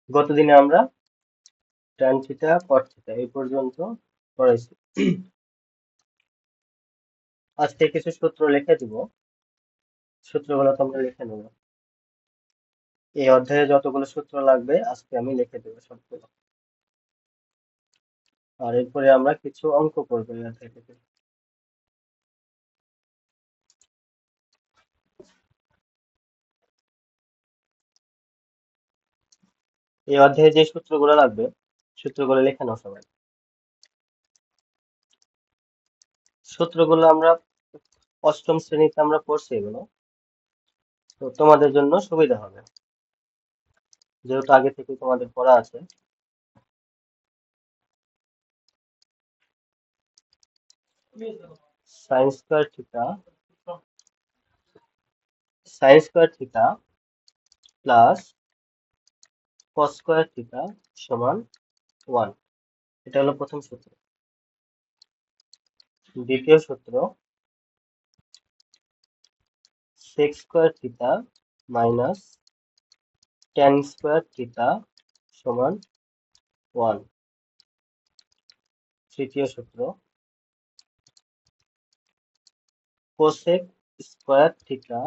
গতদিনে আমরা tan theta cot theta এই পর্যন্ত পড়াইছি। আজকে কিছু সূত্র লিখে দিব, সূত্রগুলো তোমরা লিখে নেবো। এই অধ্যায়ে যতগুলো সূত্র লাগবে আজকে আমি লিখে দেবো সবগুলো। আর এরপরে আমরা কিছু অঙ্ক করবো এই অধ্যায় থেকে। এই অধ্যায়ে যে সূত্রগুলো লাগবে সূত্রগুলো লিখে নাও সবাই। সূত্রগুলো আমরা অষ্টম শ্রেণীতে আমরা পড়ছি এগুলো, তো তোমাদের জন্য সুবিধা হবে যেহেতু আগে থেকে তোমাদের পড়া আছে। Sine square theta plus cos square theta সমান 1, এটা হলো প্রথম সূত্র। দ্বিতীয় সূত্র sec square theta minus tan square theta সমান 1। তৃতীয় সূত্র cosec square theta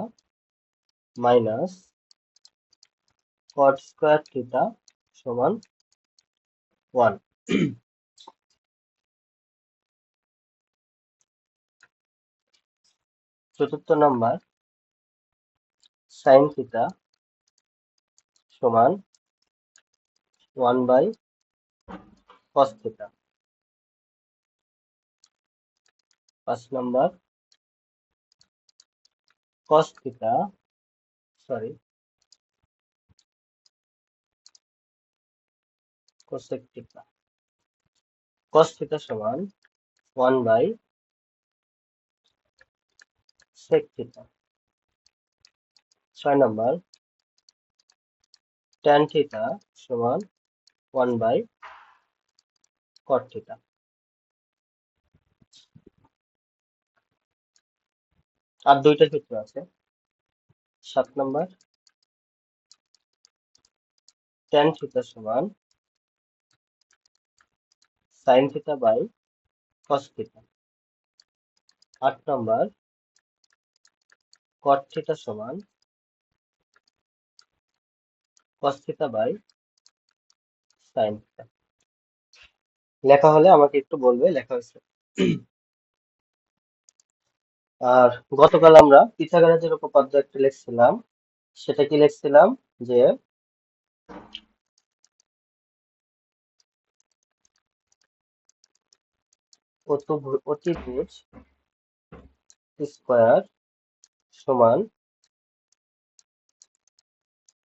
minus cot square theta সমান 1। চতুর্থ নাম্বার sin থিটা সমান 1/cos theta. 5 number cos theta cosec theta cos theta সমান 1/sec theta. 6 number tan theta সমান 1/cot theta. আর দুইটা সূত্র আছে। 7 নাম্বার tan থিটা সমান sin theta by cos theta. 8 number cot theta সমান cos theta by sin theta. লেখা হলে আমাকে একটু বলবে লেখা হয়েছে। আর গতকাল আমরা পিথাগোরাসের উপপাদ্য একটা লিখছিলাম, সেটা কি লিখছিলাম যে অতিভুজ স্কয়ার সমান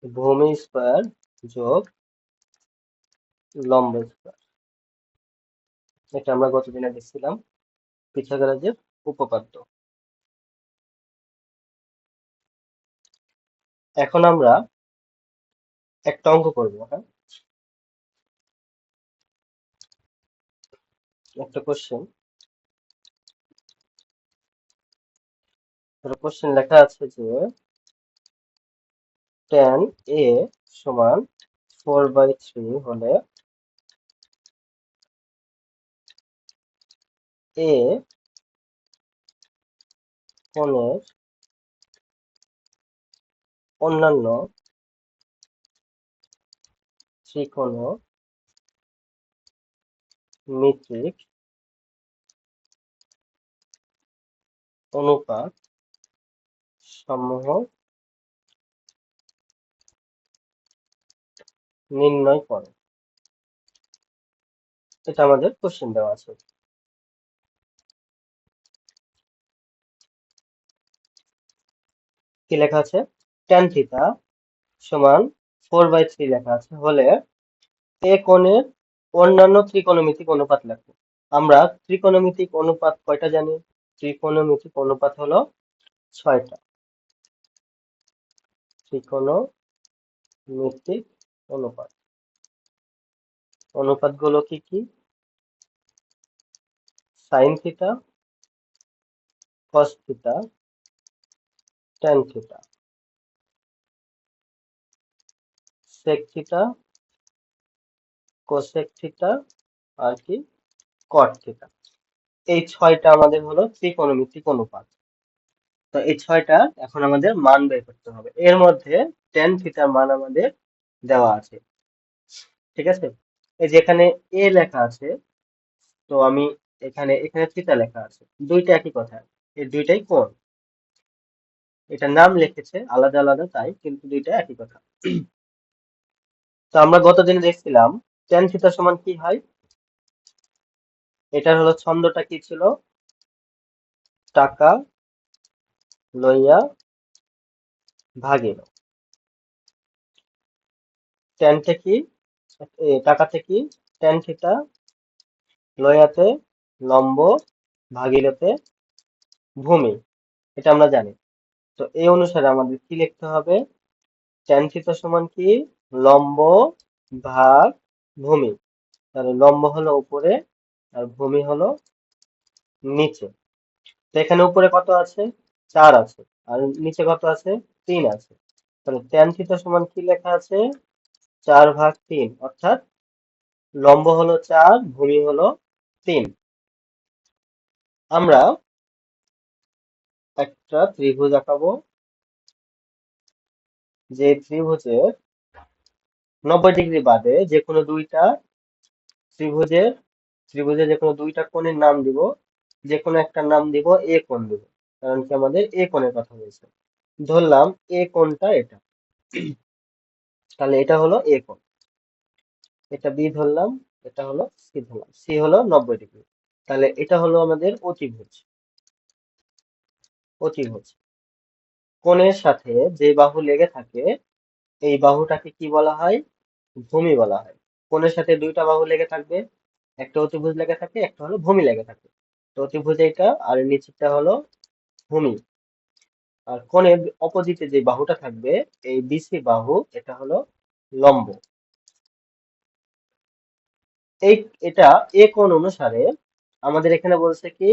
ভূমি স্কয়ার যোগ লম্ব স্কয়ার। এটা আমরা গতদিনে দেখছিলাম পিথাগোরাসের উপপাদ্য। এখন আমরা একটা অঙ্ক করব। হ্যাঁ, একটা কোশ্চেন লেখা আছে যে tan a সমান 4/3 হলে a কোণের অন্যান্য ত্রিকোণমিতিক অনুপাত সমূহ নির্ণয় করো। এটা আমাদের কোশ্চেন দেওয়া আছে। কি লেখা আছে? tan থিটা সমান 4/3 লেখা আছে হলে এ কোণের অন্যান্য ত্রিকোণমিতিক অনুপাত লেখো। আমরা ত্রিকোণমিতিক অনুপাত কয়টা জানি? ত্রিকোণমিতিক অনুপাত হলো 6টা। ত্রিকোণমিতিক অনুপাত, অনুপাতগুলো কি কি? Sine theta, cos theta, tan theta, sec theta, cosec theta আর কি কট থিটা। এই ছয়টা আমাদের হলো ত্রিকোণমিতিক অনুপাত। তো এই ছয়টা এখন আমাদের মান বের করতে হবে। এর মধ্যে টেন থিটার মান আমাদের দেওয়া আছে, ঠিক আছে। এই যেখানে এ লেখা আছে, তো আমি এখানে এখানে থিটা লেখা আছে, দুইটা একই কথা, এই দুইটাই কোণ। এটা নাম লিখেছে আলাদা আলাদা তাই, কিন্তু দুইটা একই কথা। তো আমরা গতদিন দেখছিলাম টেন থিটা সমান কি হয়। এটার হলো ছন্দটা কি ছিল, টাকা লইয়া ভাগিল। টেনটা কি, টাকাতে কি, টেন থিটা, লয়াতে লম্ব, ভাগিলতে ভূমি, এটা আমরা জানি। তো এই অনুসারে আমাদের কি লিখতে হবে, ট্যান থিটা সমান কি, লম্ব ভাগ ভূমি। তাহলে লম্ব হলো উপরে আর ভূমি হলো নিচে। তো এখানে উপরে কত আছে, 4 আছে, আর নিচে কত আছে, 3 আছে। তাহলে ট্যান থিটা সমান কি লেখা আছে, 4/3, অর্থাৎ লম্ব হলো 4, ভূমি হলো 3। আমরা একটা ত্রিভুজ আঁকাবো, যে ত্রিভুজের 90 ডিগ্রি বাদে যে কোনো দুইটা ত্রিভুজের ত্রিভুজের যে কোনো দুইটা কোণের নাম দিব, যে কোনো একটা নাম দিব এ কোণ দিব, কারণ কি আমাদের এ কোণের কথা বলছে। ধরলাম এ কোণটা এটা, তাহলে এটা হলো এ কোণ, এটা বি ধরলাম, এটা হলো সি ধরলাম, সি হলো 90 ডিগ্রি। তাহলে এটা হলো আমাদের অতিভুজ। অতিভুজ কোণের সাথে যে বাহু লেগে থাকে, এই বাহুটাকে কি বলা হয়, ভূমি বলা হয়। কোণের সাথে দুইটা বাহু লেগে থাকবে, একটা অতিভুজ লেগে থাকে, একটা হলো ভূমি লেগে থাকে। তো অতিভুজ এটা আর নিচেরটা হলো ভূমি। আর কোণের অপোজিটে যে বাহুটা থাকবে, এই বিসি বাহু, এটা হলো লম্ব। এই এটা এ কোণ অনুসারে আমাদের এখানে বলছে কি,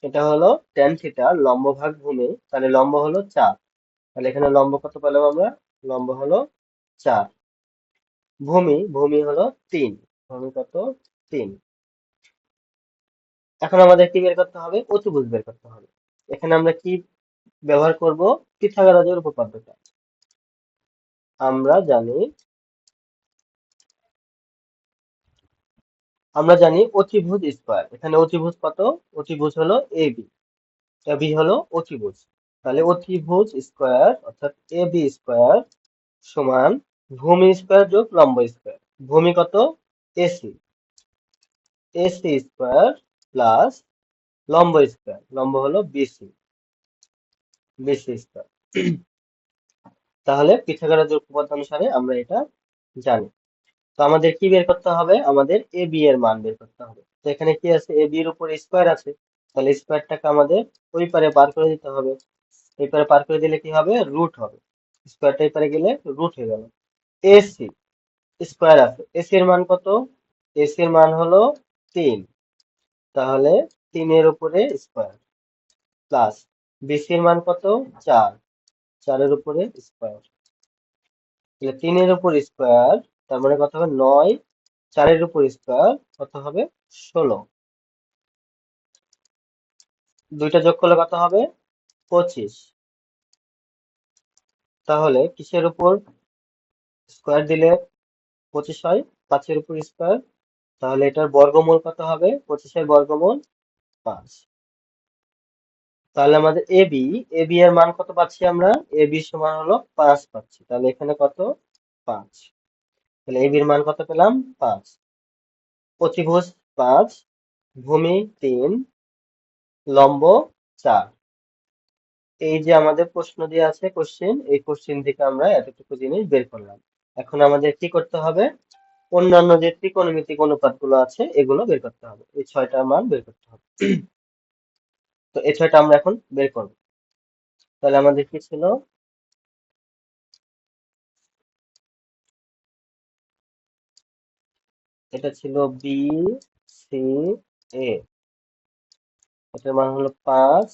এটা হলো টেন থিটা লম্ব ভাগ ভূমি, তাহলে লম্ব হলো 4। তাহলে এখানে লম্ব কত পেলাম আমরা, লম্ব হলো 4। ভূমি ভূমি হলো 3, ভূমি কত, 3। এখন আমাদের কি বের করতে হবে, অতিভুজ বের করতে হবে। এখানে আমরা কি ব্যবহার করব, পিথাগোরাসের উপপাদ্যটা। আমরা জানি আমরা জানি অতিভুজ স্কয়ার, এখানে অতিভুজ কত, অতিভুজ হলো এবি, এবি হলো অতিভুজ। তাহলে অতিভুজ স্কয়ার অর্থাৎ এবি স্কয়ার সমান ভূমি স্কয়ার যোগ লম্ব স্কয়ার। ভূমি কত, এসি, এসি স্কয়ার প্লাস লম্ব স্কয়ার, লম্ব হলো বিসি, বিসি স্কয়ার। তাহলে পিথাগোরাসের উপপাদ্য অনুসারে আমরা এটা জানি। তো আমাদের কি বের করতে হবে, আমাদের এ বি এর মান বের করতে হবে। তো এখানে কি আছে, এ বি এর উপর স্কয়ার আছে, তাহলে স্কয়ারটাকে আমাদের ওই পারে পার করে দিতে হবে। এই পারে পার করে দিলে কি হবে, রুট হবে, স্কয়ারটা এই পারে গেলে রুট হয়ে গেল। এসি স্কয়ার আছে, এসি এর মান কত, এসি এর মান হলো 3, তাহলে 3 এর উপরে স্কয়ার প্লাস বিসি এর মান কত, 4, 4 এর উপরে স্কয়ার, তাহলে 3 এর উপর স্কয়ার, তার মানে কত হবে 9, 4 এর উপর স্কয়ার কত হবে, 16, দুইটা যোগ করলে কত হবে, 25। তাহলে কিসের উপর স্কয়ার দিলে 25 হয়, 5 এর উপর স্কয়ার, তাহলে এটার বর্গমূল কত হবে, 25 এর বর্গমূল 5। তাহলে আমাদের এবি, এবি এর মান কত পাচ্ছি আমরা, এবি সমান হলো 5 পাচ্ছি, তাহলে এখানে কত, 5। তাহলে এবি এর মান কত পেলাম, 5। অতিভুজ 5, ভূমি 3, লম্ব 4। এই যে আমাদের প্রশ্ন দিয়ে আছে, কোশ্চেন, এই কোশ্চেন থেকে আমরা এতটুকু জিনিস বের করলাম। এখন আমাদের কি করতে হবে, অন্যান্য যে ত্রিকোণমিতিক অনুপাতগুলো আছে এগুলো বের করতে হবে, এই ছয়টার মান বের করতে হবে। তো এই ছয়টা আমরা এখন বের করব। তাহলে আমাদের কি ছিল, এটা ছিল বি সি এ, এটার মান হলো 5,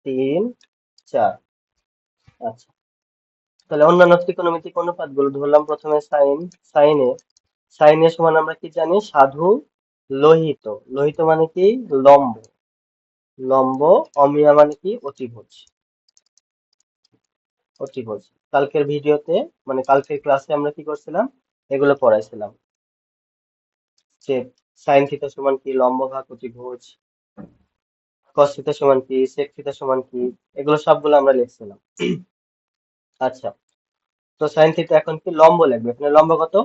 3, 4। আচ্ছা, তাহলে অন্যান্য ত্রিকোণমিতিক অনুপাতগুলো ধরলাম প্রথমে সাইন, সাইন এ, সাইন এর সমান আমরা কি জানি? সাধু লোহিত। লোহিত মানে কি? লম্ব। লম্ব। অমিয়া মানে কি? অতিভুজ। অতিভুজ। কালকের ভিডিওতে, মানে কালকের ক্লাসে আমরা কি করছিলাম? এগুলো পড়াইছিলাম যে সাইন থিটা সমান কি, লম্ব ভাগ অতিভুজ, কস থিটা সমান কি, সেক থিটা সমান কি, এগুলো সবগুলো আমরা লিখছিলাম। আচ্ছা, তো সাইন থিটা এখন কি লম্ব লিখবে। এখানে লম্ব কত?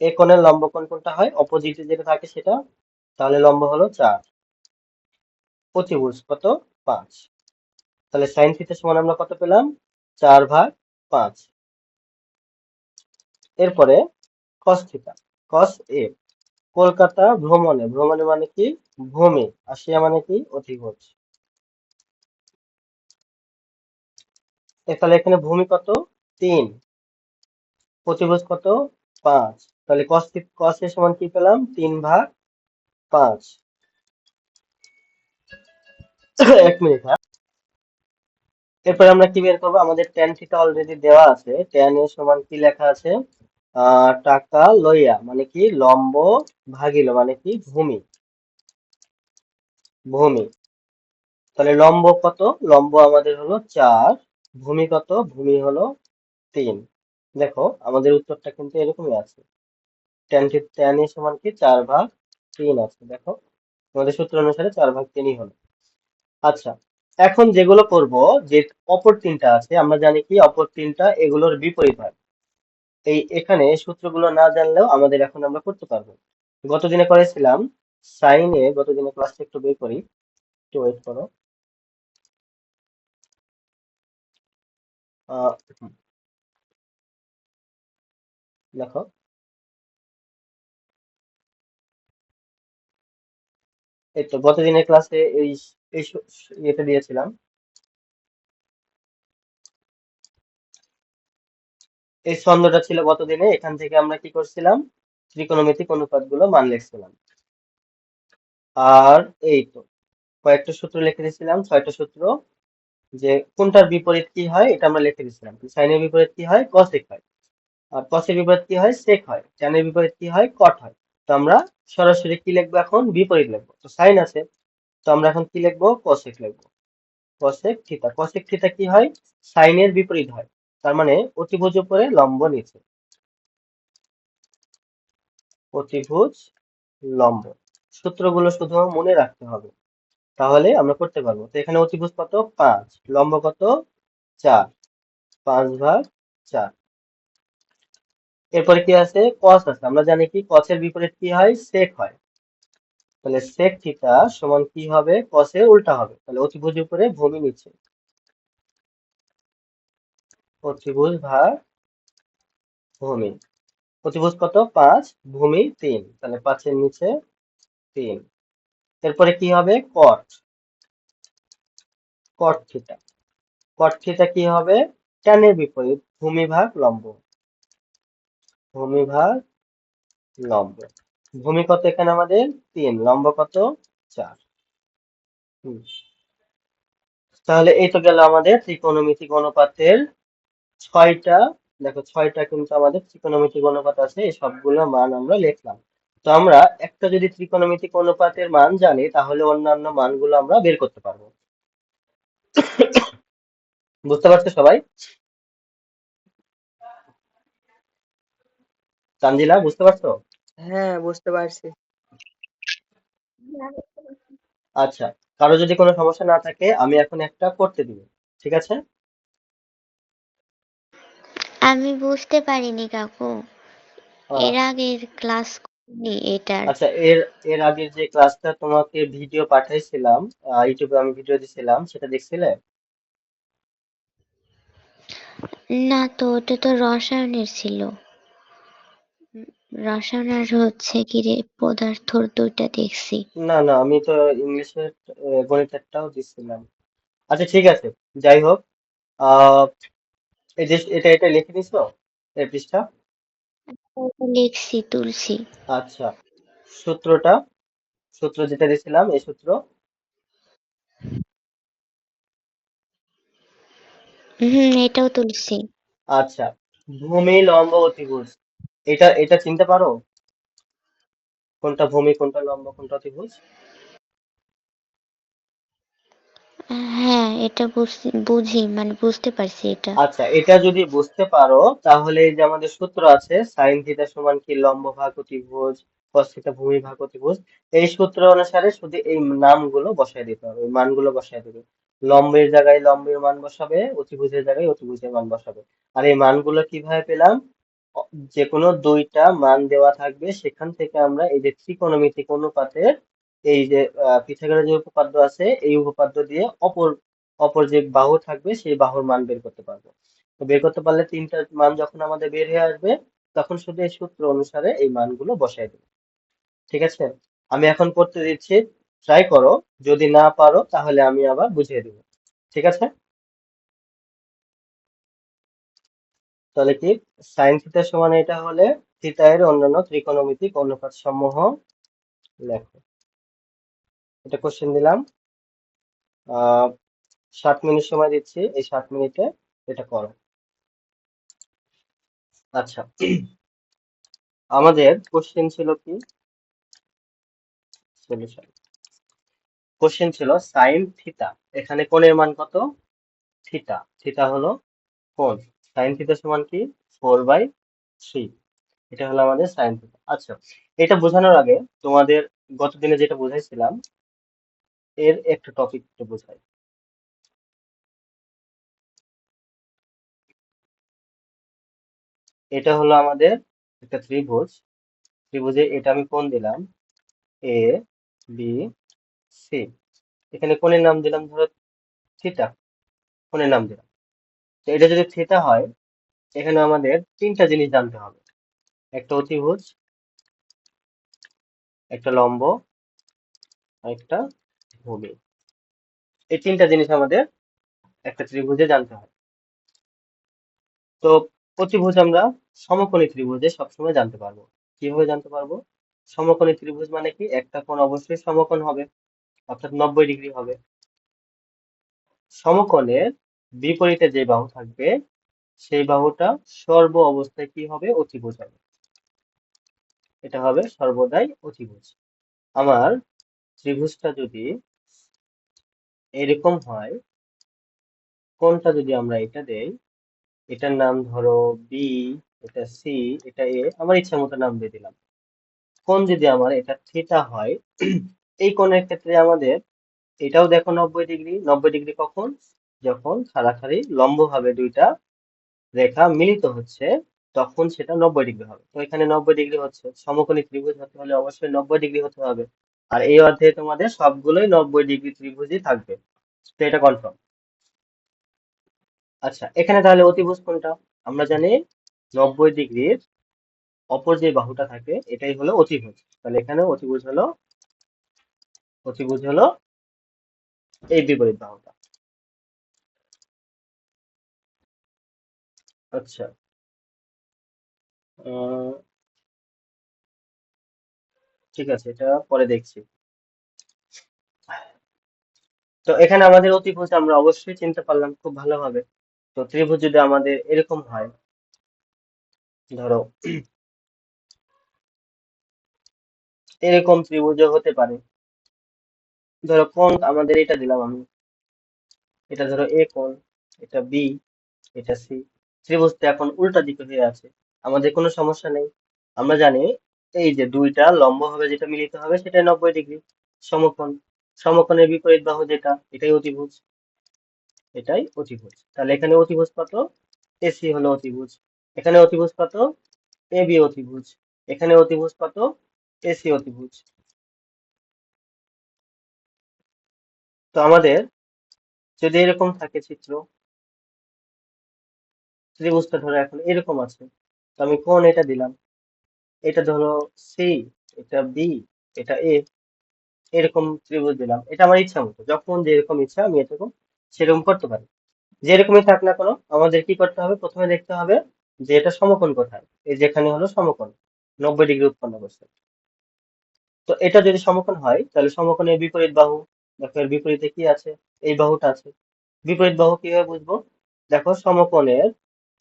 এ কোণের লম্ব কোণ কোনটা হয়? অপোজিটে যেটা থাকে সেটা। তাহলে লম্ব হলো 4। অতিভুজ কত? 5। তাহলে সাইন থিটা সমান আমরা কত পেলাম? 4/5। এরপরে কস থিটা। কস এ। কলকাতা ভ্রমণে। ভ্রমণে মানে কি? ভূমি। আসিয়া মানে কি? অতিভুজ। তাহলে এখানে ভূমি কত? 3। অতিভুজ কত? 5। তাহলে কস এর সমান কি পেলাম? 3/5। এক মিনিট, হ্যাঁ। এরপরে আমরা কি বের করবো? আমাদের ট্যান থিটা অলরেডি দেওয়া আছে। ট্যান এর সমান কি লেখা আছে? টাকা লইয়া মানে কি? লম্ব ভাগিল মানে কি? ভূমি। ভূমি। তাহলে লম্ব কত? লম্ব আমাদের হলো 4। ভূমি কত? ভূমি হলো 3। দেখো আমাদের উত্তরটা কিন্তু এরকমই আছে। ট্যান এর সমান কি? 4/3 আছে। দেখো আমাদের সূত্র অনুসারে 4/3ই হলো। আচ্ছা, এখন যেগুলো করব, যে অপর তিনটা আছে, আমরা জানি কি অপর তিনটা এগুলোর বিপরীত হয়। এখানে সূত্রগুলো না জানলেও আমাদের এখন আমরা করতে পারবো। গতদিনে করেছিলাম সাইনে, গতদিনে ক্লাসটা একটু বের করি, একটু ওয়েট করো। হুম, দেখো এই তো গতদিনের ক্লাসে এই ইয়েটা দিয়েছিলাম। এই ছন্দটা ছিল গতদিনে। এখান থেকে আমরা কি করছিলাম? ত্রিকোণমিতিক অনুপাতগুলো মান লিখছিলাম। আর এই তো কয়েকটা সূত্র লিখে দিয়েছিলাম, 6টা সূত্র। যে কোনটার বিপরীত কি হয় এটা আমরা লিখে দিয়েছিলাম। সাইনের বিপরীত কি হয়? কসেক হয়। আর কসের বিপরীত কি হয়? সেক হয়। ট্যানের বিপরীত কি হয়? কট হয়। তো আমরা সরাসরি কি লিখবো? এখন বিপরীত লিখবো। তো সাইন আছে, তো আমরা এখন কি লিখবো? কসেক লিখবো। Cosec theta. কসেক থিটা কি হয়? সাইনের বিপরীত হয়। তার মানে অতিভুজ উপরে, লম্ব নিচে। অতিভুজ, লম্ব। সূত্রগুলো শুধু মনে রাখতে হবে, তাহলে আমরা করতে পারবো। তো এখানে অতিভুজ কত? 5। লম্ব কত? 4। 5/4। এরপরে কি আছে? কস আছে। আমরা জানি কি কসের বিপরীত কি হয়? সেক হয়। তাহলে সেক থিটা সমান কি হবে? কসের উল্টা হবে। তাহলে অতিভুজ উপরে, ভূমি নিচে। অতিভুজ ভাগ ভূমি। অতিভুজ কত? 5। ভূমি 3। তাহলে 5-এর নিচে 3। এরপরে কি হবে? কট। কট থিটা। কট থিটা কি হবে? ট্যানের বিপরীত, ভূমি ভাগ লম্ব। ভূমি ভাগ লম্ব। ভূমি কত এখানে আমাদের? 3। লম্ব কত? 4। তাহলে এই তো গেল আমাদের ত্রিকোণমিতিক অনুপাতের 6টা। দেখো 6টা কিন্তু আমাদের ত্রিকোণমিতিক অনুপাত আছে, এই সবগুলো মান আমরা লিখলাম। তো আমরা একটা যদি ত্রিকোণমিতিক অনুপাতের মান জানি, তাহলে অন্যান্য মানগুলো আমরা বের করতে পারবো। বুঝতে পারছো সবাই? তানজিলা, বুঝতে পারছো? হ্যাঁ, বুঝতে পারছি। আচ্ছা, কারো যদি কোনো সমস্যা না থাকে আমি এখন একটা করতে দিব, ঠিক আছে? আমি বুঝতে পারিনি কাকু। আহ, এর আগের ক্লাস করিনি এটার। আচ্ছা, এর এর আগের যে ক্লাসটা তোমাকে ভিডিও পাঠাইছিলাম, ইউটিউবে আমি ভিডিও দিছিলাম, সেটা দেখছিলে? না তো, ওটা তো রসায়নের ছিল। রসায়নের হচ্ছে কি রে, পদার্থর দুইটা দেখছি। না না, আমি তো ইংলিশের গণিতেরটাও দিছিলাম। আচ্ছা ঠিক আছে, যাই হোক। আহ এই যে এটা লিখে নিছো, এই পৃষ্ঠা? ওটা লিখছি, তুলছি। আচ্ছা, সূত্রটা, সূত্র যেটা দিছিলাম এই সূত্র। এটাও তুলছি। আচ্ছা, ভূমি লম্ব অতিভুজ, এটা এটা চিনতে পারো? কোনটা ভূমি, কোনটা লম্ব, কোনটা অতিভুজ? হ্যাঁ, এটা বুঝি, মানে বুঝতে পারছি এটা। আচ্ছা, এটা যদি বুঝতে পারো তাহলে এই যে আমাদের সূত্র আছে সাইন থিটা সমান কি লম্ব ভাগ অতিভুজ, কস থিটা ভূমি ভাগ অতিভুজ। এই সূত্র অনুসারে শুধু এই নামগুলো বসায় দিতে হবে, এই মানগুলো বসায় দেবে। লম্বের জায়গায় লম্বের মান বসাবে, অতিভুজের জায়গায় অতিভুজের মান বসাবে। আর এই মানগুলো কিভাবে পেলাম? যে কোনো দুইটা মান দেওয়া থাকবে, সেখান থেকে আমরা এই যে ত্রিকোণমিতিক অনুপাতের এই যে পিথাগোরাস যে উপপাদ্য আছে, এই উপপাদ্য দিয়ে অপর অপর যে বাহু থাকবে সেই বাহুর মান বের করতে পারবো। তো বের করতে পারলে তিনটা মান যখন আমাদের বের হয়ে আসবে, তখন শুধু এই সূত্র অনুসারে এই মানগুলো বসাই দেবো। ঠিক আছে? আমি এখন করতে দিচ্ছি, ট্রাই করো। যদি না পারো তাহলে আমি আবার বুঝিয়ে দিব। ঠিক আছে? তাহলে কি সাইন থিটা সমান এটা হলে থিটা এর অন্যান্য ত্রিকোণমিতিক অনুপাত সমূহ লেখো। এটা কোশ্চেন দিলাম। 7 মিনিট সময় দিচ্ছি, এই 7 মিনিটে এটা করো। আচ্ছা, আমাদের কোশ্চেন ছিল কি? সলিউশন। কোশ্চেন ছিল সাইন থিটা, এখানে কোণের মান কত? থিটা। থিটা হলো কোণ। সাইন থিটা সমান কি? 4/3। এটা হলো আমাদের সাইন থিটা। আচ্ছা, এটা বোঝানোর আগে তোমাদের গতদিনে যেটা বুঝাইছিলাম এর একটা টপিক একটু বোঝাই। এটা হলো আমাদের একটা ত্রিভুজ। ত্রিভুজে এটা আমি কোণ দিলাম এ, বি, সি। এখানে কোণের নাম দিলাম ধরো থিটা, কোণের নাম দিলাম। তো এটা যদি থিটা হয়, এখানে আমাদের তিনটা জিনিস জানতে হবে: একটা অতিভুজ, একটা লম্ব, আর একটা ভূমি। এই তিনটা জিনিস আমাদের একটা ত্রিভুজে জানতে হয়। তো প্রতিভুজ আমরা সমকোণী ত্রিভুজে সবসময় জানতে পারবো। কিভাবে জানতে পারবো? সমকোণী ত্রিভুজ মানে কি, একটা কোণ অবশ্যই সমকোণ হবে, অর্থাৎ 90 ডিগ্রি হবে। সমকোণের বিপরীতে যে বাহু থাকবে সেই বাহুটা সর্ব অবস্থায় কি হবে? অতিভুজ হবে। এটা হবে সর্বদাই অতিভুজ। আমার ত্রিভুজটা যদি এরকম হয়, কোণটা যদি আমরা এটা দেই, এটার নাম ধরো বি, এটা সি, এটা এ, আমার ইচ্ছা মতো নাম দিয়ে দিলাম। কোণ যদি আমার এটা থিটা হয়, এই কোণের ক্ষেত্রে আমাদের এটাও দেখো 90 ডিগ্রি। 90 ডিগ্রি কখন? যখন খাড়াখাড়ি লম্ব ভাবে দুইটা রেখা মিলিত হচ্ছে, তখন সেটা 90 ডিগ্রি হবে। তো এখানে 90 ডিগ্রি হচ্ছে, সমকোণী ত্রিভুজ হতে হলে অবশ্যই 90 ডিগ্রি হতে হবে। আর এই অধ্যায়ে তোমাদের সবগুলোই 90 ডিগ্রি ত্রিভুজই থাকবে। তো এটা কনফার্ম। আচ্ছা, এখানে তাহলে অতিভুজ কোনটা? আমরা জানি 90 ডিগ্রির অপর যে বাহুটা থাকে এটাই হলো অতিভুজ। তাহলে এখানে অতিভুজ হলো এই বিপরীত বাহুটা। আচ্ছা, আহ, ঠিক আছে, এটা পরে দেখছি। তো এখানে আমাদের অতিভুজ আমরা অবশ্যই চিনতে পারলাম খুব ভালোভাবে। তো ত্রিভুজ যদি আমাদের এরকম হয়, ধরো এরকম ত্রিভুজও হতে পারে। ধরো কোণ আমাদের এটা দিলাম আমি, এটা ধরো এ কোণ, এটা বি, এটা সি। ত্রিভুজটা এখন উল্টা দিকে হয়ে আছে, আমাদের কোনো সমস্যা নেই। আমরা জানি এই যে দুইটা লম্ব হবে যেটা মিলিত হবে সেটা 90 ডিগ্রি সমকোণ। সমকোণের বিপরীত বাহু যেটা, এটাই অতিভুজ। এটাই অতিভুজ। তাহলে এখানে অতিভুজ কত? এসি হলো অতিভুজ। এখানে অতিভুজ কত? এবি অতিভুজ। এখানে অতিভুজ কত? এসি অতিভুজ। তো আমাদের যদি এরকম থাকে চিত্র, ত্রিভুজটা ধরো এখন এরকম আছে, তো আমি কোণ এটা দিলাম, এটা ধরো সি, এটা বি, এটা এ, এরকম ত্রিভুজ দিলাম। এটা আমার ইচ্ছা মতো, যখন যেরকম ইচ্ছা আমি এরকম সেরকম করতে পারি। যেরকমই থাক না কেন, আমাদের কি করতে হবে? প্রথমে দেখতে হবে যে এটা সমকোণ কোথায়। এই যেখানে হলো সমকোণ, 90 ডিগ্রি উৎপন্ন করছে। তো এটা যদি সমকোণ হয় তাহলে সমকোণের বিপরীত বাহু, দেখো এর বিপরীতে কি আছে? এই বাহুটা আছে। বিপরীত বাহু কিভাবে বুঝবো? দেখো সমকোণের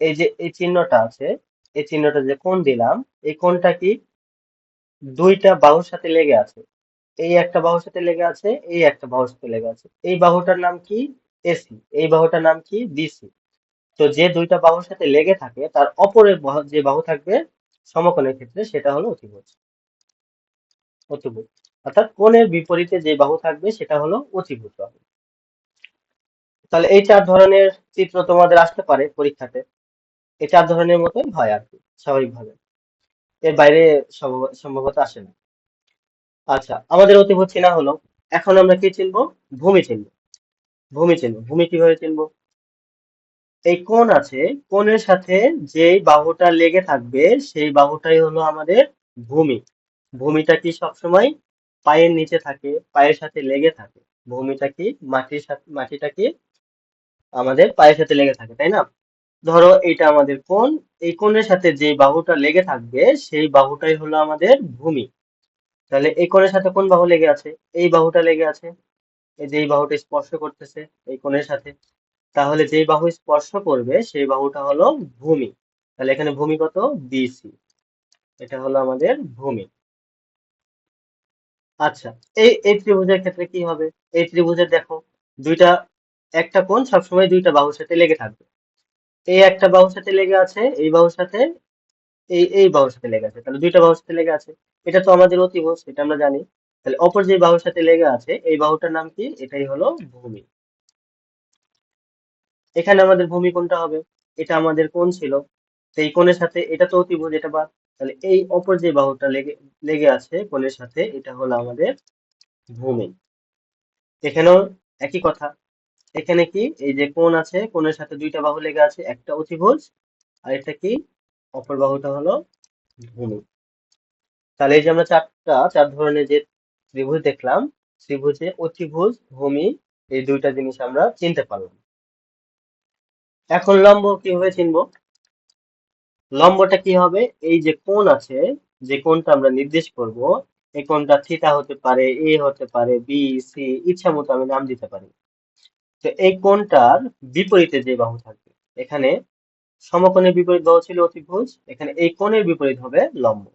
এই যে এই চিহ্নটা আছে, এই চিহ্নটা যে কোণ দিলাম, এই কোণটা কি? দুইটা বাহুর সাথে লেগে আছে, এই একটা বাহুর সাথে লেগে আছে, এই একটা বাহুর সাথে লেগে আছে। এই বাহুটার নাম কি? এসি। এই বাহুটার নাম কি? বিসি। তো যে দুইটা বাহুর সাথে লেগে থাকে তার অপরের যে বাহু থাকবে সমকোণের ক্ষেত্রে সেটা হলো অতিভুজ। অতিভুজ অর্থাৎ কোণের বিপরীতে যে বাহু থাকবে সেটা হলো অতিভুজ বাহু। তাহলে এই চার ধরনের চিত্র তোমাদের আসতে পারে পরীক্ষাতে। এই চার ধরনের মতোই হয় আর কি, স্বাভাবিকভাবে। এর বাইরে সম্ভবত আসে না। আচ্ছা, আমাদের অতিভুজ চেনা হলো। এখন আমরা কি চিনবো? ভূমি চিনবো। ভূমি চিনবো। ভূমি কিভাবে চিনবো? এই কোণ আছে, কোণের সাথে যেই বাহুটা লেগে থাকবে সেই বাহুটাই হলো আমাদের ভূমি। ভূমিটা কি সবসময় পায়ের নিচে থাকে, পায়ের সাথে লেগে থাকে। ভূমিটা কি মাটির সাথে, মাটিটা কি আমাদের পায়ের সাথে লেগে থাকে, তাই না? ধরো এটা আমাদের কোণ, এই কোণের সাথে যে বাহুটা লেগে থাকবে সেই বাহুটাই হলো আমাদের ভূমি। তাহলে এই কোণের সাথে কোন বাহু লেগে আছে? এই বাহুটা লেগে আছে, এই যে এই বাহুটা স্পর্শ করতেছে এই কোণের সাথে। তাহলে যেই বাহু স্পর্শ করবে সেই বাহুটা হলো ভূমি। তাহলে এখানে ভূমি কত? বিসি। এটা হলো আমাদের ভূমি। আচ্ছা, এই এই ত্রিভুজের ক্ষেত্রে কি হবে? এই ত্রিভুজের দেখো দুইটা, একটা কোণ সবসময় দুইটা বাহুর সাথে লেগে থাকবে। এই একটা বাহুর সাথে লেগে আছে, এই বাহুর সাথে, এই বাহুর সাথে লেগে আছে, তাহলে দুইটা বাহুর সাথে লেগে আছে। এটা তো আমাদের অতিভুজ, এটা আমরা জানি। তাহলে অপর যে বাহুর সাথে লেগে আছে এই বাহুটার নাম কি? এটাই হলো ভূমি। এখানে আমাদের ভূমি কোনটা হবে? এটা আমাদের কোণ ছিল, তো এই কোণের সাথে এটা তো অতিভুজ, এটা বাদ। তাহলে এই অপর যে বাহুটা লেগে লেগে আছে কোণের সাথে এটা হলো আমাদের ভূমি। এখানেও একই কথা। এখানে কি এই যে কোণ আছে, কোণের সাথে দুইটা বাহু লেগে আছে, একটা অতিভুজ আর এটা কি? অপর বাহুটা হলো ভূমি। তাহলে এই যে আমরা চার ধরনের যে ত্রিভুজ দেখলাম, ত্রিভুজে অতিভুজ, ভূমি, এই দুইটা জিনিস আমরা চিনতে পারলাম। এখন লম্ব কিভাবে চিনবো? লম্বটা কি হবে? এই যে কোণ আছে, যে কোণটা আমরা নির্দেশ করব, এই কোণটা থিটা হতে পারে, এ হতে পারে, বি, সি, ইচ্ছা মতো আমি নাম দিতে পারি। তো এই কোণটার বিপরীতে যে বাহু থাকবে, এখানে সমকোণের বিপরীত বাহু ছিল অতিভুজ, এখানে এই কোণের বিপরীত হবে লম্ব।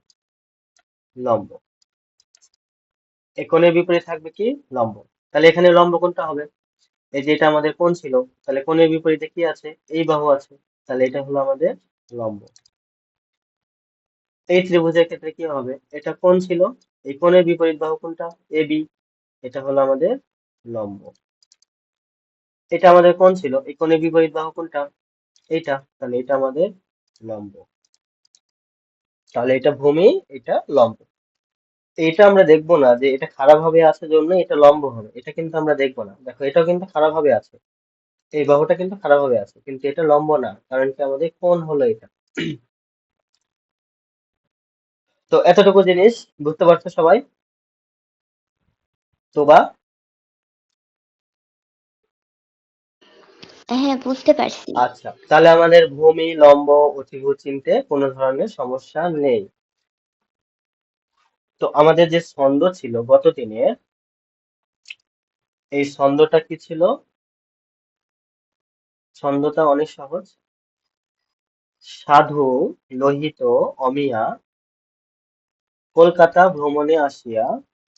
লম্ব, এই কোণের বিপরীত থাকবে কি? লম্ব। তাহলে এখানে লম্ব কোনটা হবে? এই যে এটা আমাদের কোণ ছিল, তাহলে কোণের বিপরীতে কি আছে? এই বাহু আছে, তাহলে এটা হলো আমাদের লম্ব। এই ত্রিভুজের ক্ষেত্রে কি হবে? এটা কোণ ছিল, এই কোণের বিপরীত বাহু কোনটা? এ বি, এটা হলো আমাদের লম্ব। এটা আমাদের কোণ ছিল, এই কোণের বিপরীত বাহু কোনটা? এইটা, তাহলে এটা আমাদের লম্ব। তাহলে এটা ভূমি, এটা লম্ব। এটা আমরা দেখবো না যে এটা খারাপ ভাবে আছে জন্য এটা লম্ব হবে, এটা কিন্তু আমরা দেখবো না। দেখো এটাও কিন্তু খারাপ ভাবে আছে, এই বাহুটা কিন্তু খারাপ ভাবে আছে, কিন্তু এটা লম্ব না, কারণ কি আমাদের কোণ হলো এটা। তো এতটুকু জিনিস বুঝতে পারছো সবাই? তো বা হ্যাঁ, বুঝতে পারছি। আচ্ছা, তাহলে আমাদের ভূমি, লম্ব, অতিভুজ চিনতে কোনো ধরনের সমস্যা নেই। তো আমাদের যে ছন্দ ছিল গত দিনে, এই ছন্দটা কি ছিল? ছন্দটা অনেক সহজ। সাধু লোহিত অমিয়া কলকাতা ভ্রমণে আসিয়া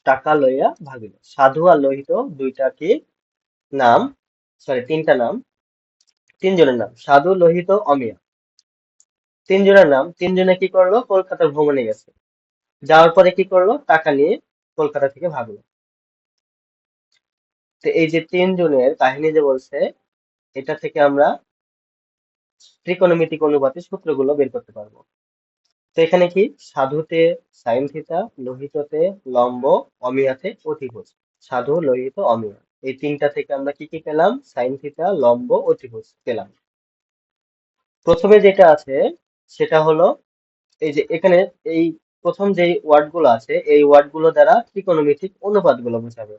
টাকা লইয়া ভাগিল। সাধু আর লোহিত দুইটা কি নাম? সরি, তিনটা নাম, তিনজনের নাম। সাধু, লোহিত, অমিয়া, তিনজনের নাম। তিনজনে কি করলো? কলকাতা ভ্রমণে গেছে। যাওয়ার পরে কি করলো? টাকা নিয়ে কলকাতা থেকে ভাগলো। তো এই যে তিনজনের কাহিনী যে বলছে, এটা থেকে আমরা ত্রিকোণমিতিক অনুপাতের সূত্রগুলো বের করতে পারবো। তো এখানে কি? সাধুতে সাইন থিটা, লোহিততে লম্ব, অমিয়াতে অতিভুজ। সাধু, লোহিত, অমিয়া, এই তিনটা থেকে আমরা কি কি পেলাম? সাইন থিটা, লম্ব, অতিভুজ পেলাম। প্রথমে যেটা আছে সেটা হলো এই যে এখানে এই প্রথম যে ওয়ার্ড গুলো আছে এই ওয়ার্ড গুলো দ্বারা ত্রিকোণমিতিক অনুপাত গুলো বোঝাবে।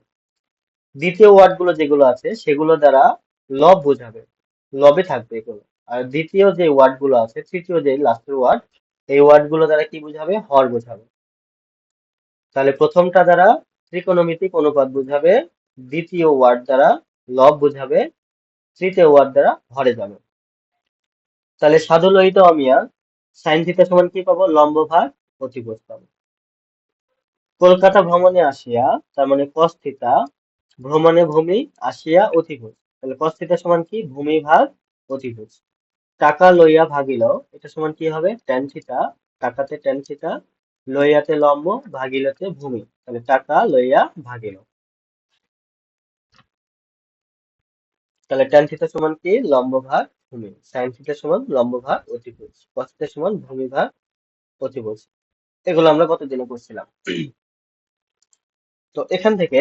দ্বিতীয় ওয়ার্ড গুলো যেগুলো আছে সেগুলো দ্বারা লব বোঝাবে, লবে থাকবে এগুলো। আর দ্বিতীয় যে ওয়ার্ড গুলো আছে, তৃতীয় যে লাস্টের ওয়ার্ড, এই ওয়ার্ড গুলো দ্বারা কি বোঝাবে? হর বোঝাবে। তাহলে প্রথমটা দ্বারা ত্রিকোণমিতিক অনুপাত বোঝাবে, দ্বিতীয় ওয়ার্ড দ্বারা লব বোঝাবে, তৃতীয় ওয়ার্ড দ্বারা হরে যাবে। তাহলে সাধু লোহিত অমিয়া সাইন থিটা সমান কি পাবো? লম্ব ভাগ অতিভুজ পাবো। কলকাতা ভ্রমণে আসিয়া, তার মানে cos থিটা, ভ্রমণে ভূমি আসিয়া অতিভুজ, তাহলে cos থিটা সমান কি, ভূমি ভাগ অতিভুজ। টাকা লইয়া ভাগিল, এটা সমান কি হবে, tan থিটা, টাকাতে tan থিটা, লইয়াতে লম্ব, ভাগিলতে ভূমি, তাহলে টাকা লইয়া ভাগিল। তাহলে tan থিটা সমান কি, লম্ব ভাগ ভূমি, sin থিটা সমান লম্ব ভাগ অতিভুজ, cos থিটা সমান ভূমি ভাগ অতিভুজ। এগুলো আমরা গতদিনে করছিলাম। তো এখান থেকে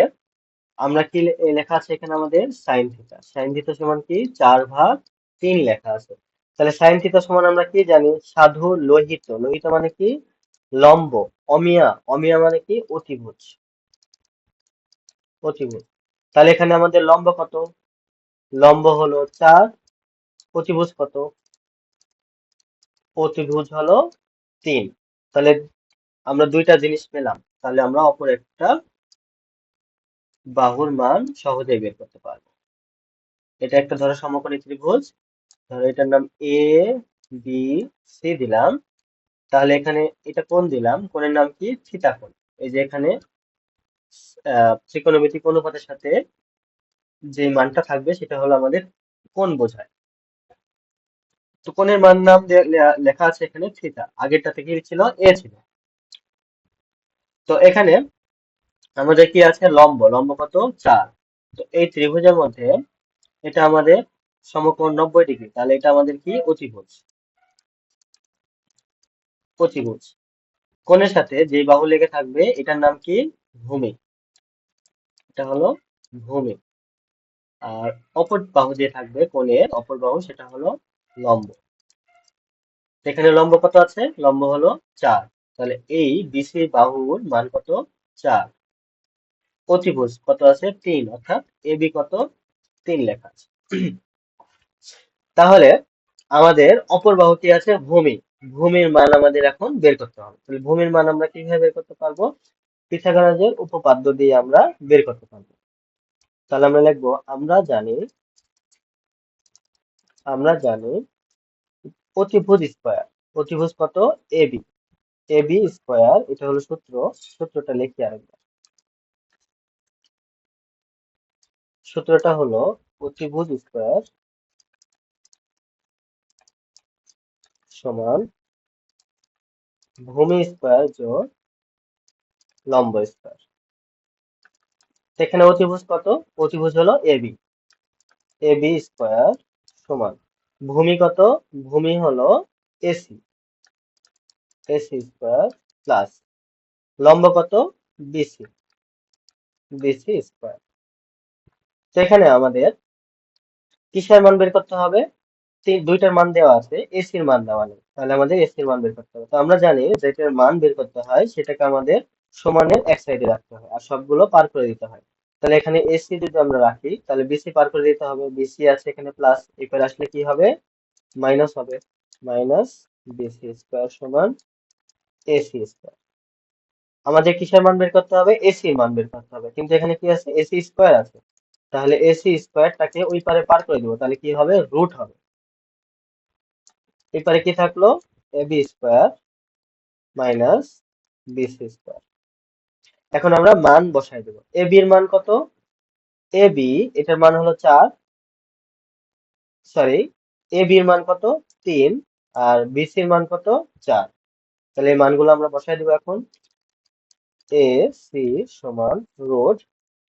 আমরা কি লেখা আছে এখানে আমাদের, sin থিটা, sin থিটা সমান কি, 4/3 লেখা আছে। তাহলে sin থিটা সমান আমরা কি জানি, সাধু লোহিত, লোহিত মানে কি, লম্ব, অমিয়া, অমিয়া মানে কি, অতিভুজ, অতিভুজ। তাহলে এখানে আমাদের লম্ব কত, লম্ব হলো 4, অতিভুজ কত, অতিভুজ হলো 3। তাহলে আমরা দুইটা জিনিস পেলাম, তাহলে আমরা অপর একটা বাহুর মান সহজেই বের করতে পারবো। এটা একটা ধরো সমকোণী ত্রিভুজ, ধরো এটার নাম এ বি সি দিলাম, তাহলে এখানে এটা কোণ দিলাম, কোণের নাম কি, থিটা কোণ। এই যে এখানে ত্রিকোণমিতিক অনুপাতের সাথে যে মানটা থাকবে সেটা হলো আমাদের কোণ বোঝায়। তো কোণের মান নাম লেখা আছে এখানে থিটা, আগেরটাতে কি ছিল, এ ছিল। তো এখানে আমাদের কি আছে, লম্ব, লম্ব কত, 4। তো এই ত্রিভুজের মধ্যে এটা আমাদের সমকোণ 90 ডিগ্রি, তাহলে এটা আমাদের কি, অতিভুজ, অতিভুজ। কোণের সাথে যে বাহু লেগে থাকবে এটার নাম কি, ভূমি, এটা হলো ভূমি। আর অপর বাহু যে থাকবে কোণের অপর বাহু, সেটা হলো লম্ব। এখানে লম্ব কত আছে, লম্ব হলো 4, তাহলে এই বিসি বাহুর মান কত, 4। অতিভুজ কত আছে, 3, অর্থাৎ এবি কত, 3 লেখা আছে। তাহলে আমাদের অপর বাহু কি আছে, ভূমি, ভূমির মান আমাদের এখন বের করতে হবে। তাহলে ভূমির মান আমরা কিভাবে বের করতে পারবো, পিথাগোরাসের উপপাদ্য দিয়ে আমরা বের করতে পারবো। তাহলে আমরা লিখবো, আমরা জানি অতিভুজ স্কয়ার, অতিভুজ কত, এবি, এবি স্কয়ার, এটা হলো সূত্র, সূত্রটা লিখি আরেকবার। সূত্রটা হলো অতিভুজ স্কয়ার সমান ভূমি স্কয়ার যোগ লম্ব স্কয়ার। এখানে অতিভুজ কত, অতিভুজ হলো এবি, এবি স্কয়ার সমান ভূমি কত, ভূমি হলো এসি, এসি স্কয়ার প্লাস লম্ব কত, বিসি, বিসি স্কয়ার। তো এখানে আমাদের কিসের মান বের করতে হবে, দুইটার মান দেওয়া আছে, এসির মান দেওয়া নেই, তাহলে আমাদের এসির মান বের করতে হবে। তো আমরা জানি যেটার মান বের করতে হয় সেটাকে আমাদের সমানের এক সাইডে রাখতে হয় আর সবগুলো পার করে দিতে হয়। তাহলে এখানে এসি যদি আমরা রাখি তাহলে বিসি পার করে দিতে হবে, বিসি আছে এখানে প্লাস, এরপর আসলে কি হবে, মাইনাস হবে, মাইনাস বিসি স্কয়ার সমান এসি স্কয়ার। আমাদের কিসের মান বের করতে হবে, এসির মান বের করতে হবে, কিন্তু এখানে কি আছে, এসি স্কয়ার আছে, তাহলে এসি স্কয়ারটাকে ওই পারে পার করে দিব, তাহলে কি হবে, রুট হবে। এরপরে কি থাকলো, AB square minus BC square. এখন আমরা মান বসাই দেব, এবি এর মান কত, এবি এটার মান হলো 4, সরি, এবি এর মান কত, 3, আর বিসি এর মান কত, 4। তাহলে এই মানগুলো আমরা বসাই দেব এখন। এ সি সমান রুট,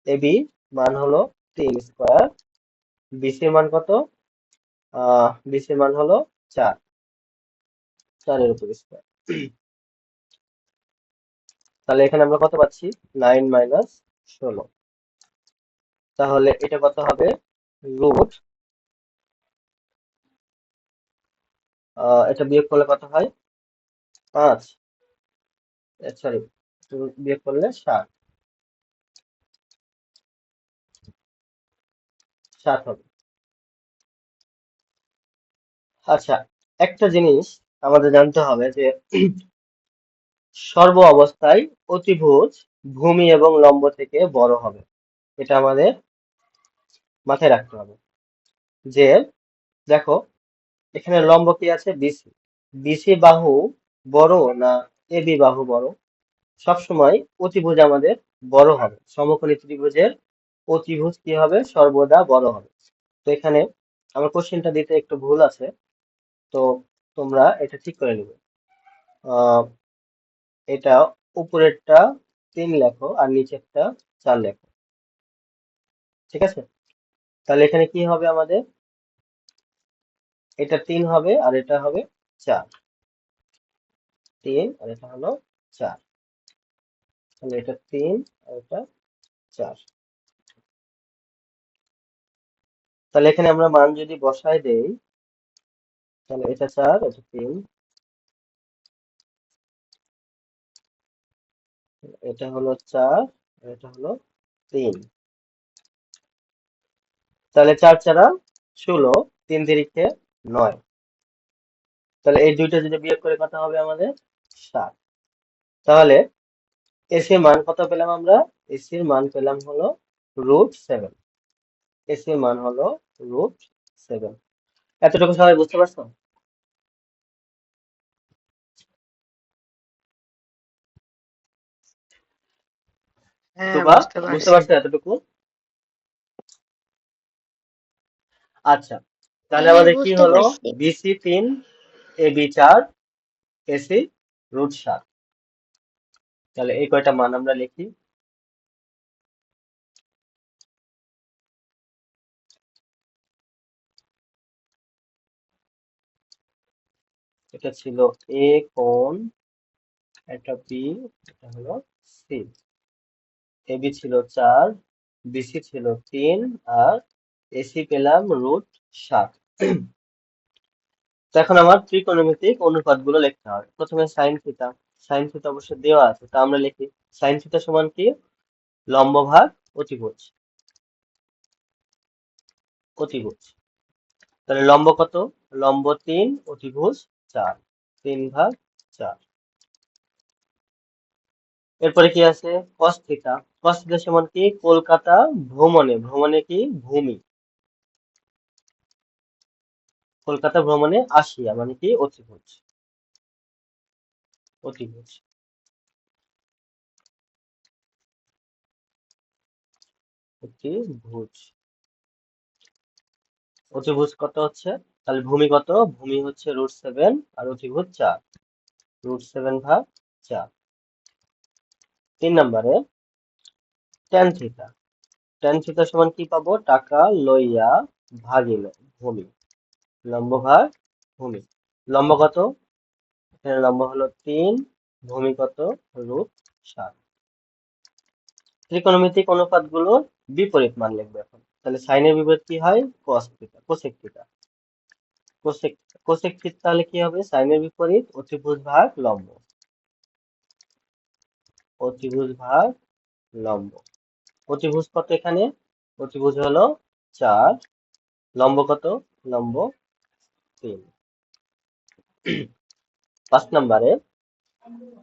এবি মান হলো 3 স্কয়ার, বিসি এর মান কত, বিসি এর মান হলো 4, 4 এর উপর স্কয়ার। তাহলে এখানে আমরা কত পাচ্ছি, 9 মাইনাস 16। তাহলে এটা কত হবে, রুট, এটা বিয়োগ করলে কত হয়, 5, সরি, বিয়োগ করলে 7, 7 হবে। আচ্ছা, একটা জিনিস আমাদের জানতে হবে যে সর্ব অবস্থায় অতিভুজ ভূমি এবং লম্ব থেকে বড় হবে, এটা আমাদের মাথায় রাখতে হবে। যে দেখো এখানে লম্ব কি আছে, বিসি, বিসি বাহু বড় না এবি বাহু বড়, সবসময় অতিভুজ আমাদের বড় হবে, সমকোণী ত্রিভুজের অতিভুজ কি হবে, সর্বদা বড় হবে। তো এখানে আমার কোশ্চেনটা দিতে একটু ভুল আছে, তো তোমরা এটা ঠিক করে নিবে। আহ এটা উপরেরটা 3 লেখো আর নিচেরটা 4 লেখো, ঠিক আছে? তাহলে এখানে কি হবে আমাদের, এটা 3 হবে আর এটা হবে 4, 3 আর এটা হলো 4, তাহলে এটা 3 আর এটা 4। তাহলে এখানে আমরা মান যদি বসায় দেই, তাহলে এটা 4, এটা 3, এটা হলো 4 আর এটা হলো 3। তাহলে 4 4 16, 3 তিরিখে 9। তাহলে এই দুইটা যদি বিয়োগ করে কত হবে আমাদের, 7। তাহলে এসির মান কত পেলাম আমরা, এসির মান পেলাম হলো √7, এসির মান হলো √7। এতটুকু সবাই বুঝতে পারছো? হ্যাঁ, টুপা বুঝতে বুঝতে পারছি। পারছো এতটুকু? আচ্ছা, তাহলে হ্যাঁ, আমাদের কি বুঝতে হলো, পারছি। BC 3, AB 4, AC √7। তাহলে এই কয়টা মান আমরা লিখি। এটা ছিল এ কোণ, এটা বি, এটা হলো সি। এবি ছিল 4, বিসি ছিল 3 আর এসি পেলাম √7। তো এখন আমার ত্রিকোণমিতিক অনুপাতগুলো লিখতে হবে। প্রথমে সাইন থিটা, সাইন থিটা অবশ্য দেওয়া আছে, তা আমরা লিখি সাইন থিটা সমান কি, লম্ব ভাগ অতিভুজ, অতিভুজ। তাহলে লম্ব কত, লম্ব 3, অতিভুজ 4, 3/4। এরপরে কি আছে, কস থিটা, কস থিটা সমান কি, কলকাতা ভ্রমণে, ভ্রমণে কি ভূমি, কলকাতা ভ্রমণে আসিয়া মানে কি অতিভুজ, অতিভুজ, অতিভুজ। অতিভুজ কত হচ্ছে, তাহলে ভূমি কত, ভূমি হচ্ছে √7 আর অতিভুজ 4, √7/4। 3 নম্বরে ট্যান থিটা, ট্যান থিটা সমান কি পাবো, টাকা লইয়া ভাগিল ভূমি, লম্ব ভাগ ভূমি। লম্ব কত, এখানে লম্ব হলো 3, ভূমি কত √7। ত্রিকোণমিতিক অনুপাতগুলোর বিপরীত মান লিখবে এখন। তাহলে সাইনের বিপরীত কি হয়, cos theta, cosec theta, cosec, cosec theta তাহলে কি হবে, সাইনের বিপরীত অতিভুজ ভাগ লম্ব, অতিভুজ ভাগ লম্ব। অতিভুজ কত এখানে, অতিভুজ হলো 4, লম্ব কত, লম্ব 3। 5 নম্বরে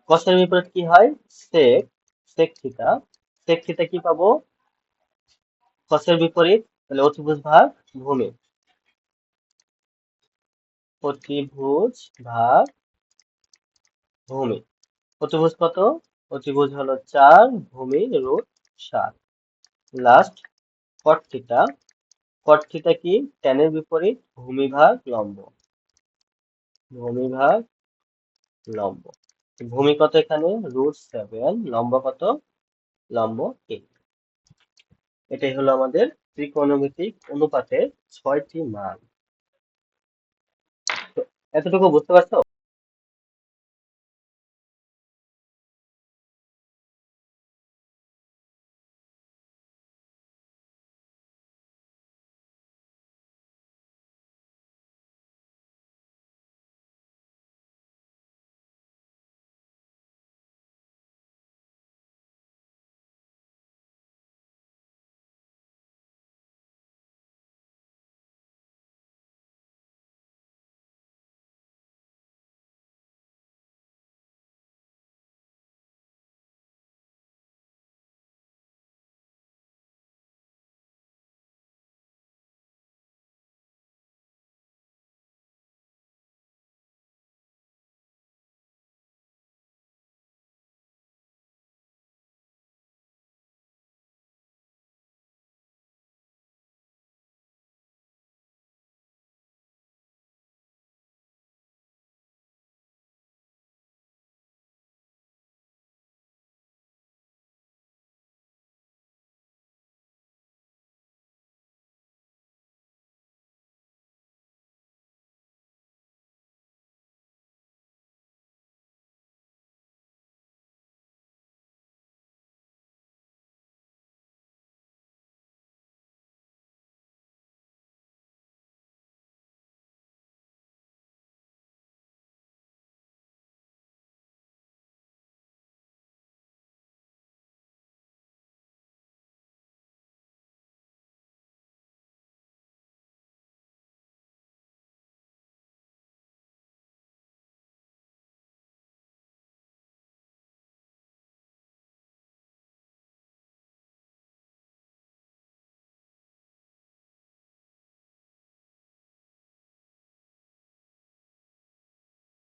কসের বিপরীত কি হয়, সেক, সেক থিটা, সেক থিটা কি পাবো, কসের বিপরীত, তাহলে অতিভুজ ভাগ ভূমি, অতিভুজ ভাগ ভূমি। অতিভুজ কত, অতিভুজ হলো 4, ভূমি √7। লাস্ট কট থিটা, কট থিটা কি, ট্যানের বিপরীত ভূমি ভাগ লম্ব, ভূমি ভাগ লম্ব। ভূমি কত এখানে √7, লম্ব কত, লম্ব 8। এটাই হলো আমাদের ত্রিকোণমিতিক অনুপাতের 6টি মান। তো এতটুকু বুঝতে পারছো?